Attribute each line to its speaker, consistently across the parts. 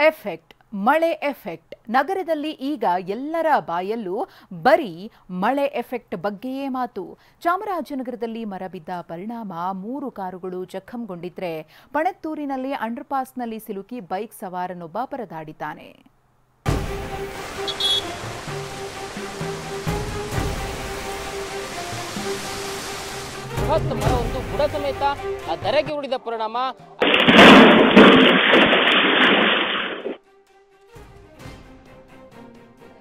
Speaker 1: Effect ಮಳೆ effect ನಗರದಲ್ಲಿ ಈಗ ಎಲ್ಲರ ಬಾಯಲ್ಲೂ ಬರೀ ಮಳೆ ಎಫೆಕ್ಟ್ ಬಗ್ಗೆಯೇ ಮಾತು. ಚಾಮರಾಜನಗರದಲ್ಲಿ ಮರ ಬಿದ್ದ ಪರಿಣಾಮ 3 ಕಾರುಗಳು ಜಖಂಗೊಂಡಿದ್ರೆ ಪಣತ್ತೂರಿನಲ್ಲಿ ಅಂಡರ್ಪಾಸ್ನಲ್ಲಿ ಸಿಲುಕಿ ಬೈಕ್ ಸವಾರನೊಬ್ಬ ಪರದಾಡಿದ್ದಾನೆ.
Speaker 2: ಬೃಹತ್ ಮರವೊಂದು ಬುಡ ಸಮೇತ ಧರೆಗೆ ಉಳಿದ ಪರಿಣಾಮ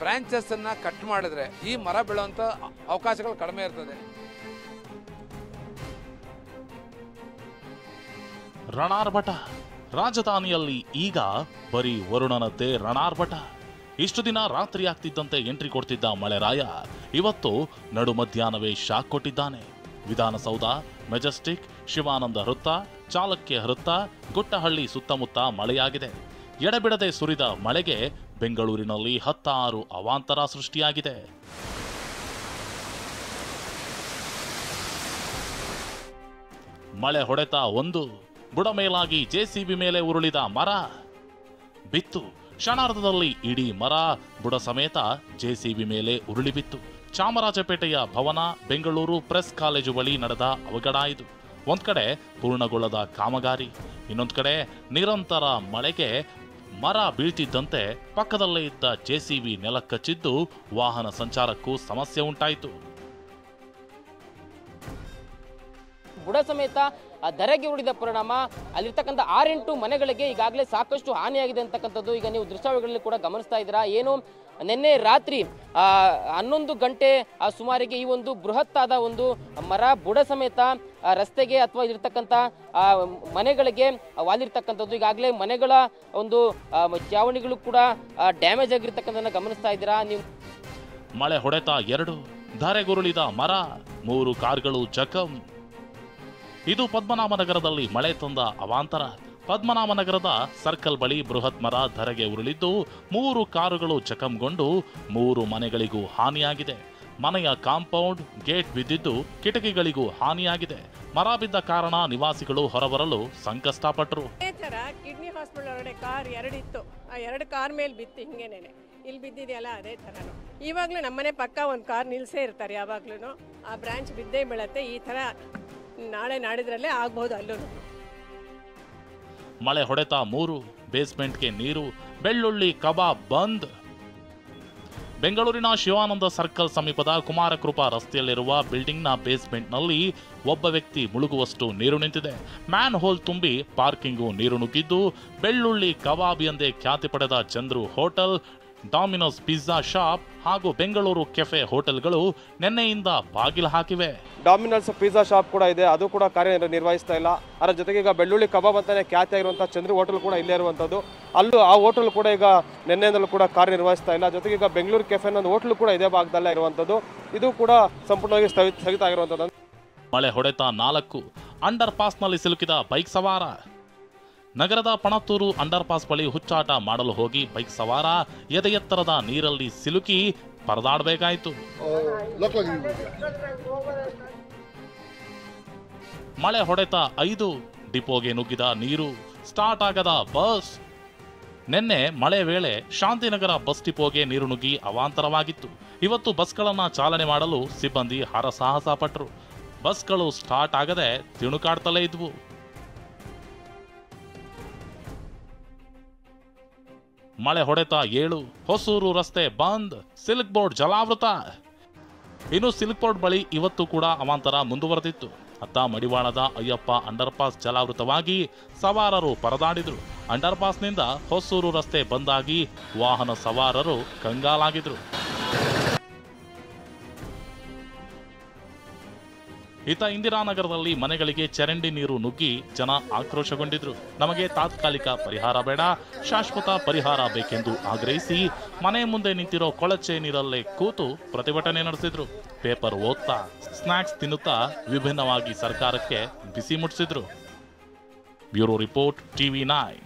Speaker 3: ಬ್ರಾಂಚಸ್ ಅನ್ನ ಕಟ್ ಮಾಡಿದ್ರೆ ಈ ಮರ ಬೀಳುವಂತ ಅವಕಾಶಗಳು ಕಡಿಮೆ ಇರ್ತದೆ.
Speaker 4: ರಣಾರ್ಭಟ ರಾಜಧಾನಿಯಲ್ಲಿ ಈಗ ಬರೀ ವರುಣನದ್ದೇ ರಣಾರ್ಭಟ. ಇಷ್ಟು ದಿನ ರಾತ್ರಿ ಆಗ್ತಿದ್ದಂತೆ ಎಂಟ್ರಿ ಕೊಡ್ತಿದ್ದ ಮಳೆರಾಯ ಇವತ್ತು ನಡು ಮಧ್ಯಾಹ್ನವೇ ಶಾಕ್ ಕೊಟ್ಟಿದ್ದಾನೆ. ವಿಧಾನಸೌಧ, ಮೆಜೆಸ್ಟಿಕ್, ಶಿವಾನಂದ ವೃತ್ತ, ಚಾಲುಕ್ಯ ವೃತ್ತ, ಗುಟ್ಟಹಳ್ಳಿ ಸುತ್ತಮುತ್ತ ಮಳೆಯಾಗಿದೆ. ಎಡೆಬಿಡದೆ ಸುರಿದ ಮಳೆಗೆ ಬೆಂಗಳೂರಿನಲ್ಲಿ 16 ಅವಾಂತರ ಸೃಷ್ಟಿಯಾಗಿದೆ. ಮಳೆ ಹೊಡೆತ 1, ಬುಡಮೇಲಾಗಿ ಜೆಸಿಬಿ ಮೇಲೆ ಉರುಳಿದ ಮರ ಬಿತ್ತು. ಕ್ಷಣಾರ್ಧದಲ್ಲಿ ಇಡೀ ಮರ ಬುಡ ಸಮೇತ ಜೆಸಿಬಿ ಮೇಲೆ ಉರುಳಿ ಬಿತ್ತು. ಚಾಮರಾಜಪೇಟೆಯ ಭವನ, ಬೆಂಗಳೂರು ಪ್ರೆಸ್ ಕಾಲೇಜು ಬಳಿ ನಡೆದ ಅವಘಡ ಇದು. ಒಂದ್ ಕಡೆ ಪೂರ್ಣಗೊಳ್ಳದ ಕಾಮಗಾರಿ, ಇನ್ನೊಂದ್ ಕಡೆ ನಿರಂತರ ಮಳೆಗೆ ಮರ ಬೀಳ್ತಿದ್ದಂತೆ ಪಕ್ಕದಲ್ಲೇ ಇದ್ದ ಜೆಸಿಬಿ ನೆಲಕ್ಕಚ್ಚಿದ್ದು ವಾಹನ ಸಂಚಾರಕ್ಕೂ ಸಮಸ್ಯೆ ಉಂಟಾಯಿತು.
Speaker 2: ಬುಡ ಸಮೇತ ಧರೆಗೆ ಉಳಿದ ಪರಿಣಾಮ ಅಲ್ಲಿರ್ತಕ್ಕಂಥ 6-8 ಮನೆಗಳಿಗೆ ಈಗಾಗಲೇ ಸಾಕಷ್ಟು ಹಾನಿಯಾಗಿದೆ ಅಂತಕ್ಕಂಥದ್ದು ಈಗ ನೀವು ದೃಶ್ಯಾವಳಿಗಳಲ್ಲಿ ಕೂಡ ಗಮನಿಸ್ತಾ ಇದ್ದೀರಾ. ಏನು ನಿನ್ನೆ ರಾತ್ರಿ 11 ಗಂಟೆ ಸುಮಾರಿಗೆ ಈ ಒಂದು ಬೃಹತ್ತಾದ ಒಂದು ಮರ ಬುಡ ಸಮೇತ ರಸ್ತೆಗೆ ಅಥವಾ ಇರ್ತಕ್ಕಂಥ ಮನೆಗಳಿಗೆ ವಾಲಿರ್ತಕ್ಕಂಥದ್ದು. ಈಗಾಗಲೇ ಮನೆಗಳ ಒಂದು ಚಾವಣಿಗಳು ಕೂಡ ಡ್ಯಾಮೇಜ್ ಆಗಿರ್ತಕ್ಕಂಥದ್ದನ್ನ ಗಮನಿಸ್ತಾ ಇದ್ದೀರಾ ನೀವು.
Speaker 4: ಮಳೆ ಹೊಡೆತ 2, ಧರೆಗುರುಳಿದ ಮರ, 3 ಕಾರ್ಗಳು ಜಖಂ. ಇದು ಪದ್ಮನಾಭನಗರದಲ್ಲಿ ಮಳೆ ತಂದ ಅವಾಂತರ. ಪದ್ಮನಾಭನಗರದ ಸರ್ಕಲ್ ಬಳಿ ಬೃಹತ್ ಮರ ಧರೆಗೆ ಉರುಳಿದ್ದು 3 ಕಾರುಗಳು ಜಖಂಗೊಂಡು 3 ಮನೆಗಳಿಗೂ ಹಾನಿಯಾಗಿದೆ. ಮನೆಯ ಕಾಂಪೌಂಡ್, ಗೇಟ್ ಬಿದ್ದಿದ್ದು ಕಿಟಕಿಗಳಿಗೂ ಹಾನಿಯಾಗಿದೆ. ಮರ ಬಿದ್ದ ಕಾರಣ ನಿವಾಸಿಗಳು ಹೊರಬರಲು ಸಂಕಷ್ಟಪಟ್ಟರು.
Speaker 5: ಕಿಡ್ನಿ ಹಾಸ್ಪಿಟಲ್ ಒಳಗಡೆ ಕಾರ್ 2 ಇತ್ತು. ಆ 2 ಕಾರ್ ಮೇಲೆ ಬಿತ್ತು. ಹಿಂಗೇನೆ ಇಲ್ಲಿ ಬಿದ್ದಿದೆಯಲ್ಲ ಅದೇ ಥರನು. ಇವಾಗಲೂ ನಮ್ಮನೆ ಪಕ್ಕ ಒಂದು ಕಾರ್ ನಿಲ್ಸೇ ಇರ್ತಾರೆ ಯಾವಾಗ್ಲೂ. ಆ ಬ್ರಾಂಚ್ ಬಿದ್ದೇ ಬೀಳತ್ತೆ. ಈ ಥರ ನಾಳೆ ನಾಡಿದ್ರಲ್ಲೇ ಆಗ್ಬಹುದು ಅಲ್ಲೂ.
Speaker 4: ಮಳೆ ಹೊಡೆತ 3, ಬೇಸ್ಮೆಂಟ್ಗೆ ನೀರು, ಬೆಳ್ಳುಳ್ಳಿ ಕಬಾಬ್ ಬಂದ್. ಬೆಂಗಳೂರಿನ ಶಿವಾನಂದ ಸರ್ಕಲ್ ಸಮೀಪದ ಕುಮಾರಕೃಪಾ ರಸ್ತೆಯಲ್ಲಿರುವ ಬಿಲ್ಡಿಂಗ್ನ ಬೇಸ್ಮೆಂಟ್ನಲ್ಲಿ ಒಬ್ಬ ವ್ಯಕ್ತಿ ಮುಳುಗುವಷ್ಟು ನೀರು ನಿಂತಿದೆ. ಮ್ಯಾನ್ ಹೋಲ್ ತುಂಬಿ ಪಾರ್ಕಿಂಗು ನೀರು ನುಗ್ಗಿದ್ದು ಬೆಳ್ಳುಳ್ಳಿ ಕಬಾಬ್ ಎಂದೇ ಖ್ಯಾತಿ ಪಡೆದ Chandru hotel, Domino's pizza shop ಹಾಗೂ ಬೆಂಗಳೂರು ಕೆಫೆ ಹೋಟೆಲ್ಗಳು ನಿನ್ನೆಯಿಂದ ಬಾಗಿಲು ಹಾಕಿವೆ.
Speaker 6: ಡಾಮಿನೋಸ್ ಪಿಜ್ಜಾ ಶಾಪ್ ಕೂಡ ಇದೆ, ಅದು ಕೂಡ ಕಾರ್ಯನಿರ್ವಹಿಸ್ತಾ ಇಲ್ಲ. ಅದರ ಜೊತೆಗೆ ಈಗ ಬೆಳ್ಳುಳ್ಳಿ ಕಬಾಬ್ ಅಂತಾನೆ ಖ್ಯಾತಿ ಆಗಿರುವಂಥ ಚಂದ್ರು ಹೋಟೆಲ್ ಕೂಡ ಇಲ್ಲೇ ಇರುವಂಥದ್ದು. ಅಲ್ಲೂ ಆ ಹೋಟೆಲ್ ಕೂಡ ಈಗ ನಿನ್ನೆಯಿಂದಲೂ ಕೂಡ ಕಾರ್ಯನಿರ್ವಹಿಸ್ತಾ ಇಲ್ಲ. ಜೊತೆಗೆ ಈಗ ಬೆಂಗಳೂರು ಕೆಫೆ ಅನ್ನೋ ಹೋಟೆಲ್ ಕೂಡ ಇದೇ ಭಾಗದಲ್ಲೇ ಇರುವಂಥದ್ದು. ಇದು ಕೂಡ ಸಂಪೂರ್ಣವಾಗಿ ಸ್ಥಗಿತ ಆಗಿರುವಂಥದ್ದು.
Speaker 4: ಮಳೆ ಹೊಡೆತ 4, ಅಂಡರ್ ಪಾಸ್ನಲ್ಲಿ ಸಿಲುಕಿದ ಬೈಕ್ ಸವಾರ. ನಗರದ ಪಣತ್ತೂರು ಅಂಡರ್ ಪಾಸ್ ಬಳಿ ಹುಚ್ಚಾಟ ಮಾಡಲು ಹೋಗಿ ಬೈಕ್ ಸವಾರ ಎದೆ ಎತ್ತರದ ನೀರಲ್ಲಿ ಸಿಲುಕಿ ಪರದಾಡಬೇಕಾಯಿತು. ಮಳೆ ಹೊಡೆತ 5, ಡಿಪೋಗೆ ನುಗ್ಗಿದ ನೀರು, ಸ್ಟಾರ್ಟ್ ಆಗದ ಬಸ್. ನಿನ್ನೆ ಮಳೆ ವೇಳೆ ಶಾಂತಿನಗರ ಬಸ್ ಡಿಪೋಗೆ ನೀರು ನುಗ್ಗಿ ಅವಾಂತರವಾಗಿತ್ತು. ಇವತ್ತು ಬಸ್ಗಳನ್ನ ಚಾಲನೆ ಮಾಡಲು ಸಿಬ್ಬಂದಿ ಹರಸಾಹಸ ಪಟ್ಟರು. ಬಸ್ಗಳು ಸ್ಟಾರ್ಟ್ ಆಗದೆ ತಿಣುಕಾಡ್ತಲೇ ಇದ್ವು. ಮಳೆ ಹೊಡೆತ 7, ಹೊಸೂರು ರಸ್ತೆ ಬಂದ್, ಸಿಲ್ಕ್ ಬೋರ್ಡ್ ಜಲಾವೃತ. ಇನ್ನು ಸಿಲ್ಕ್ ಬೋರ್ಡ್ ಬಳಿ ಇವತ್ತು ಕೂಡ ಅವಾಂತರ ಮುಂದುವರೆದಿತ್ತು. ಅತ್ತ ಮಡಿವಾಳದ ಅಯ್ಯಪ್ಪ ಅಂಡರ್ ಪಾಸ್ ಜಲಾವೃತವಾಗಿ ಸವಾರರು ಪರದಾಡಿದ್ರು. ಅಂಡರ್ ಪಾಸ್ನಿಂದ ಹೊಸೂರು ರಸ್ತೆ ಬಂದಾಗಿ ವಾಹನ ಸವಾರರು ಕಂಗಾಲಾಗಿದ್ರು. ಇತ್ತ ಇಂದಿರಾನಗರದಲ್ಲಿ ಮನೆಗಳಿಗೆ ಚರಂಡಿ ನೀರು ನುಗ್ಗಿ ಜನ ಆಕ್ರೋಶಗೊಂಡಿದ್ರು. ನಮಗೆ ತಾತ್ಕಾಲಿಕ ಪರಿಹಾರ ಬೇಡ, ಶಾಶ್ವತ ಪರಿಹಾರ ಬೇಕೆಂದು ಆಗ್ರಹಿಸಿ ಮನೆ ಮುಂದೆ ನಿಂತಿರೋ ಕೊಳಚೆ ನೀರಲ್ಲೇ ಕೂತು ಪ್ರತಿಭಟನೆ ನಡೆಸಿದ್ರು. ಪೇಪರ್ ಓದ್ತಾ, ಸ್ನಾಕ್ಸ್ ತಿನ್ನುತ್ತಾ ವಿಭಿನ್ನವಾಗಿ ಸರ್ಕಾರಕ್ಕೆ ಬಿಸಿ ಮುಟ್ಟಿಸಿದ್ರು. Bureau report, TV9.